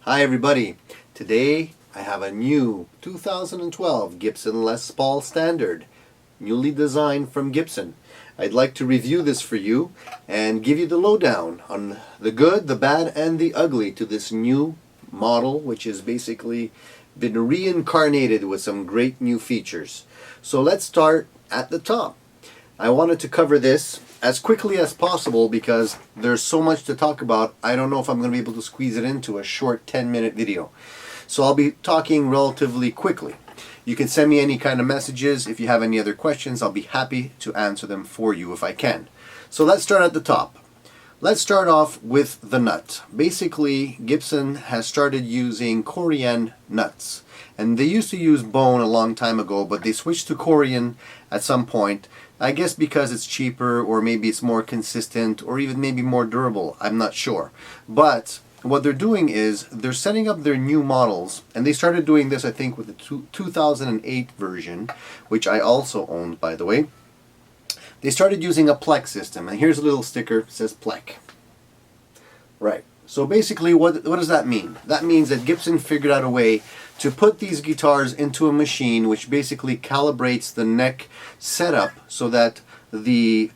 Hi everybody, today I have a new 2012 Gibson Les Paul Standard, newly designed from Gibson. I'd like to review this for you and give you the lowdown on the good, the bad, and the ugly to this new model, which has basically been reincarnated with some great new features. So let's start at the top. I wanted to cover this as quickly as possible because there's so much to talk about. I don't know if I'm going to be able to squeeze it into a short 10-minute video. So I'll be talking relatively quickly. You can send me any kind of messages. If you have any other questions, I'll be happy to answer them for you if I can. So let's start at the top. Let's start off with the nut. Basically, Gibson has started using Corian nuts. And they used to use bone a long time ago, but they switched to Corian at some point. I guess because it's cheaper, or maybe it's more consistent, or even maybe more durable. I'm not sure. But what they're doing is they're setting up their new models, and they started doing this I think with the 2008 version, which I also owned, by the way. They started using a Plek system, and here's a little sticker that says Plek. Right. So basically, what does that mean? That means that Gibson figured out a way to put these guitars into a machine which basically calibrates the neck setup so that the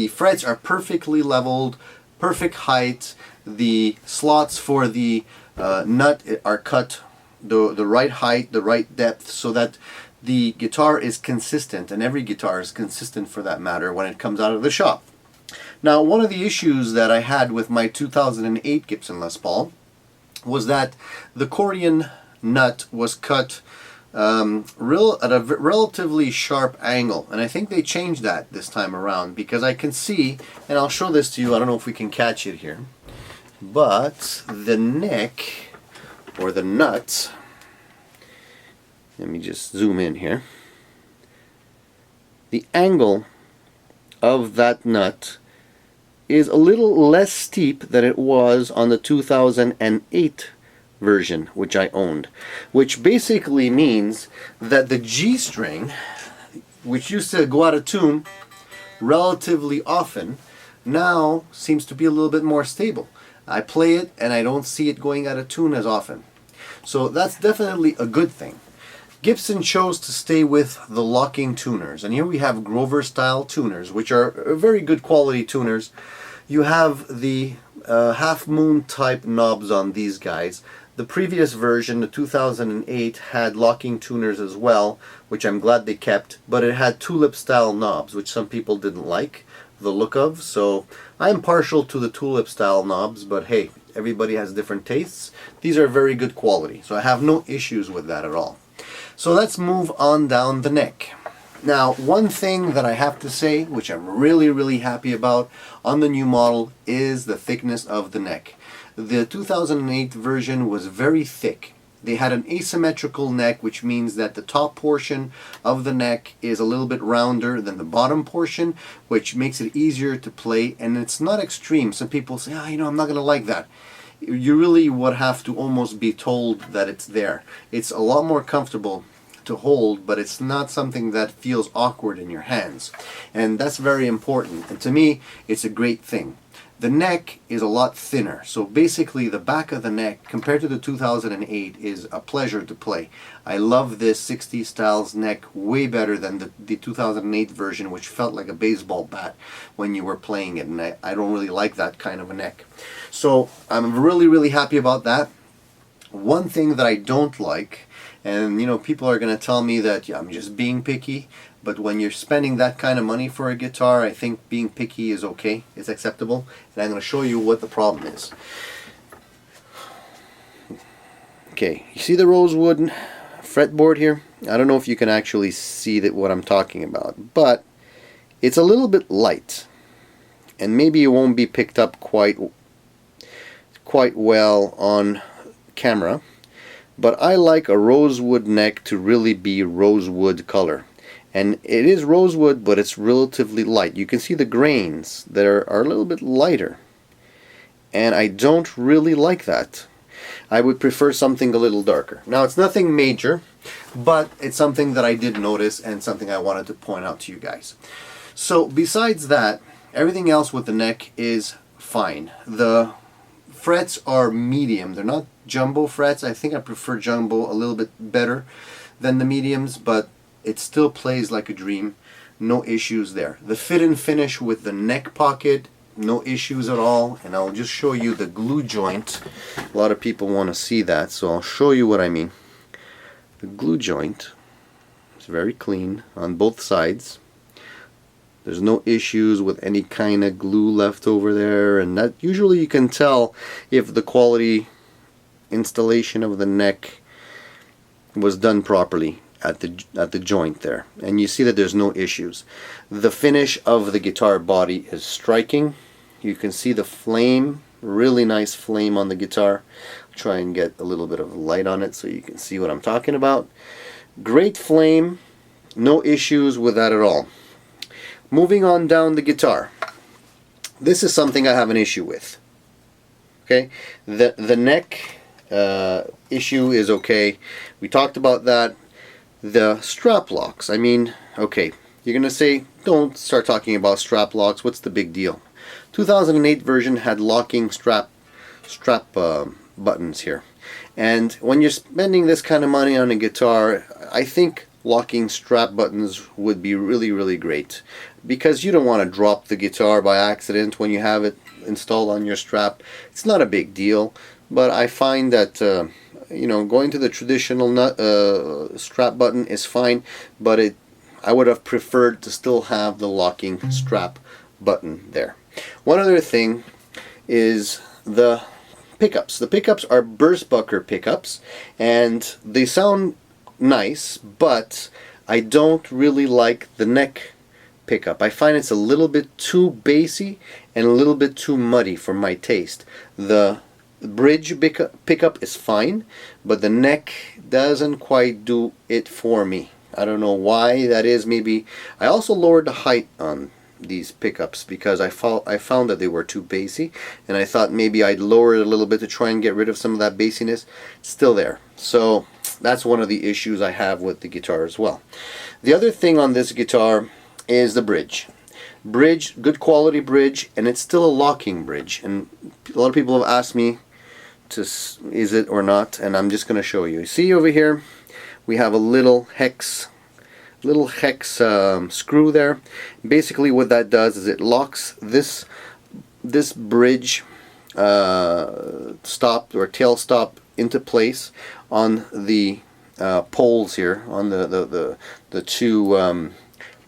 frets are perfectly leveled, perfect height. The slots for the nut are cut the right height, the right depth, so that the guitar is consistent, and every guitar is consistent for that matter when it comes out of the shop. Now, one of the issues that I had with my 2008 Gibson Les Paul was that the Corian nut was cut at a relatively sharp angle, and I think they changed that this time around, because I can see, and I'll show this to you, I don't know if we can catch it here, but the neck, or the nut, let me just zoom in here, the angle of that nut is a little less steep than it was on the 2008 version, which I owned, which basically means that the G string, which used to go out of tune relatively often, now seems to be a little bit more stable. I play it and I don't see it going out of tune as often. So that's definitely a good thing. Gibson chose to stay with the locking tuners, and here we have Grover style tuners, which are very good quality tuners. You have the half moon type knobs on these guys. The previous version, the 2008, had locking tuners as well, which I'm glad they kept, but it had tulip style knobs, which some people didn't like the look of, so I'm partial to the tulip style knobs, but hey, everybody has different tastes. These are very good quality, so I have no issues with that at all. So let's move on down the neck. Now, one thing that I have to say, which I'm really happy about on the new model, is the thickness of the neck. The 2008 version was very thick. They had an asymmetrical neck, which means that the top portion of the neck is a little bit rounder than the bottom portion, which makes it easier to play, and it's not extreme. Some people say, I'm not going to like that. You really would have to almost be told that it's there. It's a lot more comfortable to hold, but it's not something that feels awkward in your hands, and that's very important, and to me it's a great thing. The neck is a lot thinner, so basically the back of the neck compared to the 2008 is a pleasure to play. I love this 60s styles neck way better than the 2008 version, which felt like a baseball bat when you were playing it, and I don't really like that kind of a neck. So I'm really happy about that. One thing that I don't like, and people are going to tell me that I'm just being picky, but when you're spending that kind of money for a guitar, I think being picky is okay, it's acceptable, and I'm going to show you what the problem is. Okay, you see the rosewood fretboard here? I don't know if you can actually see what I'm talking about, but it's a little bit light, and maybe it won't be picked up quite well on camera, but I like a rosewood neck to really be rosewood color, and it is rosewood, but it's relatively light. You can see the grains that are a little bit lighter, and I don't really like that. I would prefer something a little darker. Now, it's nothing major, but it's something that I did notice and something I wanted to point out to you guys. So besides that, everything else with the neck is fine. The frets are medium. They're not jumbo frets. I think I prefer jumbo a little bit better than the mediums, but it still plays like a dream. No issues there. The fit and finish with the neck pocket, no issues at all. And I'll just show you the glue joint. A lot of people want to see that, so I'll show you what I mean. The glue joint is very clean on both sides. There's no issues with any kind of glue left over there, and that usually you can tell if the quality installation of the neck was done properly at the joint there. And you see that there's no issues. The finish of the guitar body is striking. You can see the flame, really nice flame on the guitar. I'll try and get a little bit of light on it so you can see what I'm talking about. Great flame, no issues with that at all. Moving on down the guitar. This is something I have an issue with. Okay, the neck issue is okay. We talked about that. The strap locks. I mean, okay, you're gonna say, don't start talking about strap locks. What's the big deal? 2008 version had locking strap buttons here, and when you're spending this kind of money on a guitar, I think locking strap buttons would be really great, because you don't want to drop the guitar by accident when you have it installed on your strap. It's not a big deal, but I find that you know, going to the traditional strap button is fine, but I would have preferred to still have the locking strap button there. One other thing is the pickups. The pickups are Burstbucker pickups, and they sound nice, but I don't really like the neck pickup. I find it's a little bit too bassy and a little bit too muddy for my taste. The bridge pickup is fine, but the neck doesn't quite do it for me. I don't know why that is. Maybe I also lowered the height on these pickups because I found that they were too bassy, and I thought maybe I'd lower it a little bit to try and get rid of some of that bassiness. It's still there. So that's one of the issues I have with the guitar as well. The other thing on this guitar is the bridge. Bridge, good quality bridge, and it's still a locking bridge. And a lot of people have asked me, is it or not? And I'm just going to show you. See over here, we have a little hex screw there. Basically, what that does is it locks this bridge stop or tail stop into place on the poles here, on the two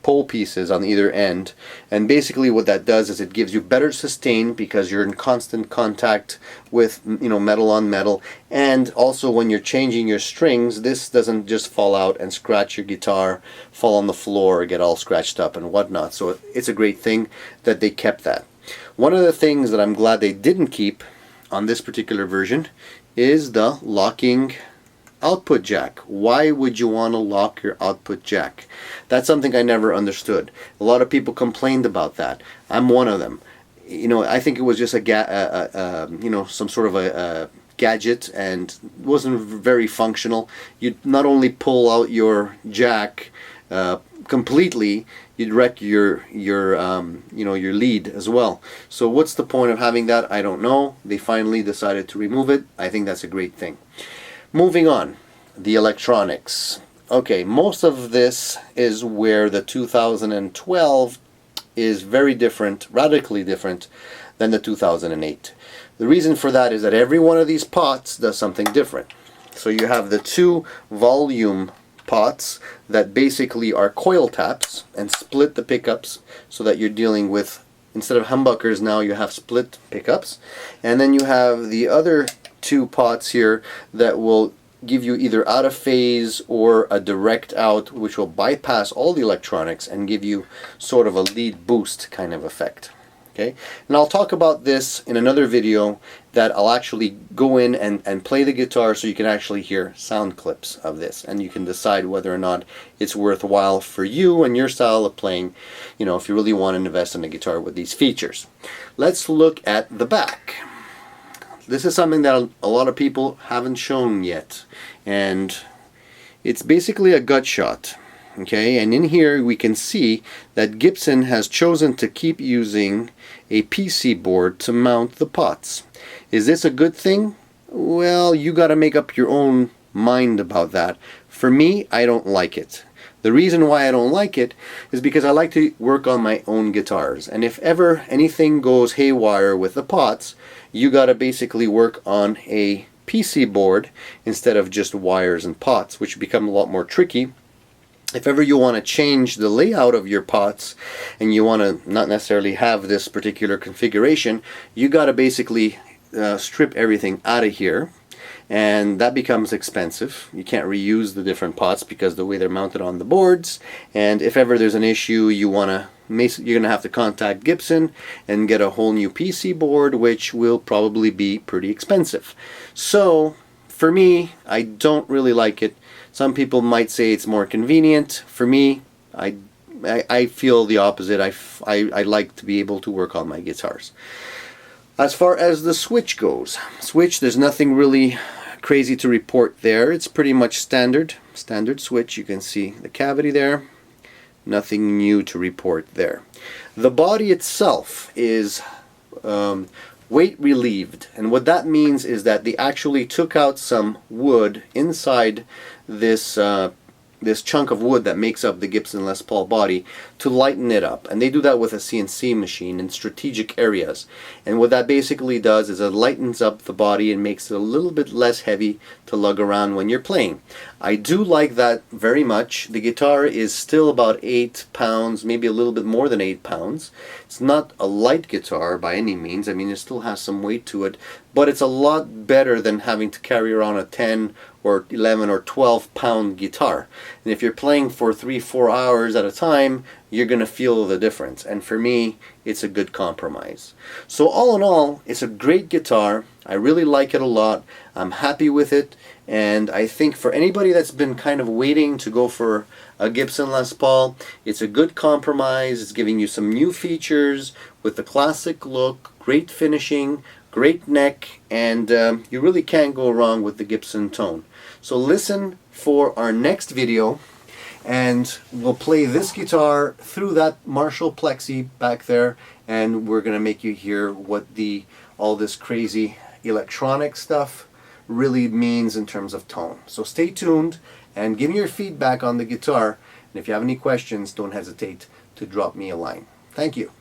pole pieces on either end. And basically what that does is it gives you better sustain because you're in constant contact with, you know, metal on metal. And also when you're changing your strings, this doesn't just fall out and scratch your guitar, fall on the floor, get all scratched up and whatnot. So it's a great thing that they kept that. One of the things that I'm glad they didn't keep on this particular version is the locking output jack. Why would you want to lock your output jack? That's something I never understood. A lot of people complained about that. I'm one of them. You know, I think it was just you know, some sort of a gadget, and wasn't very functional. You'd not only pull out your jack completely, you'd wreck your you know, your lead as well. So what's the point of having that? I don't know. They finally decided to remove it. I think that's a great thing. Moving on, the electronics. Okay, most of this is where the 2012 is very different, radically different than the 2008. The reason for that is that every one of these pots does something different. So you have the two volume pots that basically are coil taps and split the pickups so that you're dealing with, instead of humbuckers now you have split pickups. And then you have the other two pots here that will give you either out of phase or a direct out, which will bypass all the electronics and give you sort of a lead boost kind of effect. Okay, and I'll talk about this in another video that I'll actually go in and play the guitar so you can actually hear sound clips of this, and you can decide whether or not it's worthwhile for you and your style of playing, you know, if you really want to invest in a guitar with these features. Let's look at the back. This is something that a lot of people haven't shown yet, and it's basically a gut shot. Okay, and in here we can see that Gibson has chosen to keep using a PC board to mount the pots. Is this a good thing? Well, you got to make up your own mind about that. For me, I don't like it. The reason why I don't like it is because I like to work on my own guitars. And if ever anything goes haywire with the pots, you got to basically work on a PC board instead of just wires and pots, which become a lot more tricky. If ever you want to change the layout of your pots and you want to not necessarily have this particular configuration, you got to basically strip everything out of here, and that becomes expensive. You can't reuse the different pots because the way they're mounted on the boards, and if ever there's an issue, you're gonna have to contact Gibson and get a whole new PC board, which will probably be pretty expensive. So for me, I don't really like it. Some people might say it's more convenient. For me, I feel the opposite. I like to be able to work on my guitars. As far as the switch goes, there's nothing really crazy to report there. It's pretty much standard switch. You can see the cavity there. Nothing new to report there. The body itself is weight relieved, and what that means is that they actually took out some wood inside this this chunk of wood that makes up the Gibson Les Paul body to lighten it up, and they do that with a CNC machine in strategic areas. And what that basically does is it lightens up the body and makes it a little bit less heavy to lug around when you're playing. I do like that very much. The guitar is still about 8 pounds, maybe a little bit more than 8 pounds. It's not a light guitar by any means. I mean, it still has some weight to it, but it's a lot better than having to carry around a 10 or 11 or 12 pound guitar. And if you're playing for 3-4 hours at a time, you're gonna feel the difference. And for me, it's a good compromise. So all in all, it's a great guitar. I really like it a lot. I'm happy with it, and I think for anybody that's been kind of waiting to go for a Gibson Les Paul, it's a good compromise. It's giving you some new features with the classic look, great finishing, great neck, and you really can't go wrong with the Gibson tone. So listen for our next video, and we'll play this guitar through that Marshall Plexi back there, and we're gonna make you hear what all this crazy electronic stuff really means in terms of tone. So stay tuned and give me your feedback on the guitar, and if you have any questions, don't hesitate to drop me a line. Thank you.